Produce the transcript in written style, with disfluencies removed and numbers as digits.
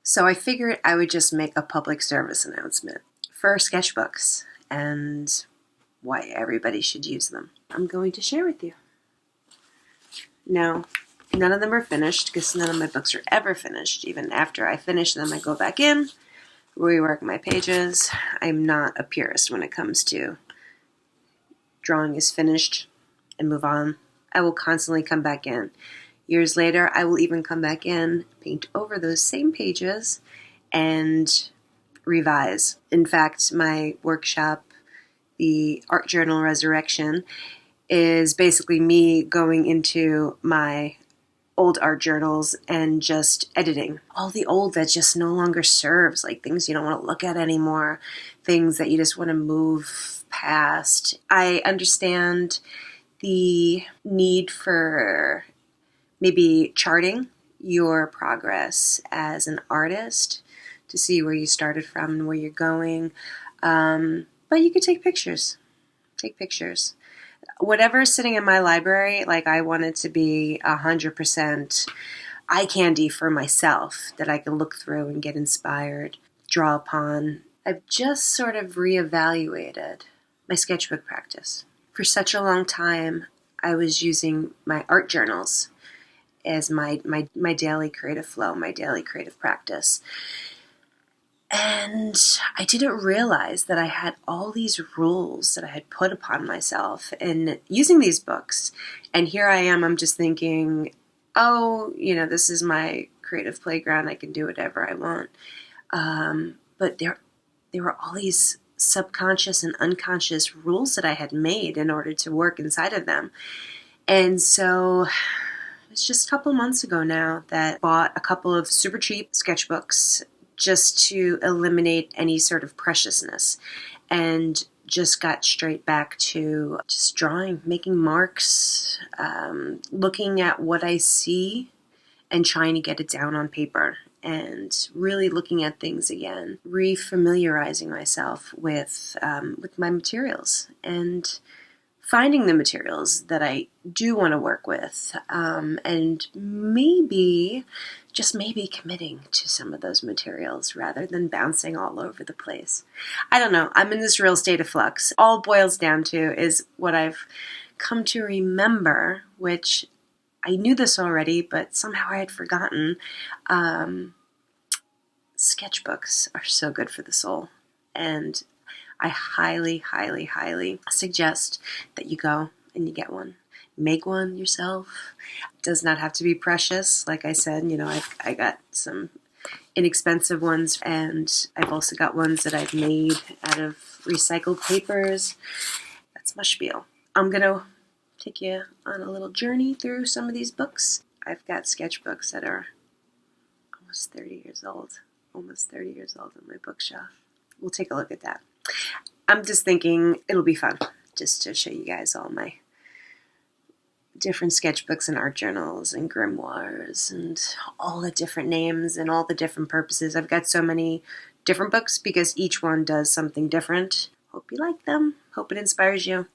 So I figured I would just make a public service announcement for sketchbooks and why everybody should use them. I'm going to share with you. Now, none of them are finished because none of my books are ever finished. Even after I finish them, I go back in, rework my pages. I'm not a purist when it comes to drawing is finished and move on. I will constantly come back in. Years later, I will even come back in, paint over those same pages, and revise. In fact, my workshop, the Art Journal Resurrection, is basically me going into my old art journals and just editing all the old that just no longer serves, like things you don't want to look at anymore, things that you just want to move past. I understand the need for maybe charting your progress as an artist to see where you started from and where you're going. But you could take pictures. Take pictures. Whatever's sitting in my library, like I want it to be 100% eye candy for myself that I can look through and get inspired, draw upon. I've just sort of reevaluated my sketchbook practice. For such a long time, I was using my art journals as my daily creative flow, my daily creative practice. And I didn't realize that I had all these rules that I had put upon myself in using these books. And here I am, I'm just thinking, oh, this is my creative playground. I can do whatever I want. But there were all these subconscious and unconscious rules that I had made in order to work inside of them. And so it's just a couple months ago now that I bought a couple of super cheap sketchbooks just to eliminate any sort of preciousness, and just got straight back to just drawing, making marks, looking at what I see and trying to get it down on paper, and really looking at things again, refamiliarizing myself with my materials and finding the materials that I do want to work with, and maybe, just maybe, committing to some of those materials rather than bouncing all over the place. I don't know. I'm in this real state of flux. All it boils down to is what I've come to remember, which I knew this already, but somehow I had forgotten. Sketchbooks are so good for the soul, and I highly, highly, highly suggest that you go and you get one. Make one yourself. It does not have to be precious. Like I said, I got some inexpensive ones, and I've also got ones that I've made out of recycled papers. That's my spiel. I'm going to take you on a little journey through some of these books. I've got sketchbooks that are almost 30 years old. Almost 30 years old on my bookshelf. We'll take a look at that. I'm just thinking it'll be fun just to show you guys all my different sketchbooks and art journals and grimoires and all the different names and all the different purposes. I've got so many different books because each one does something different. Hope you like them. Hope it inspires you.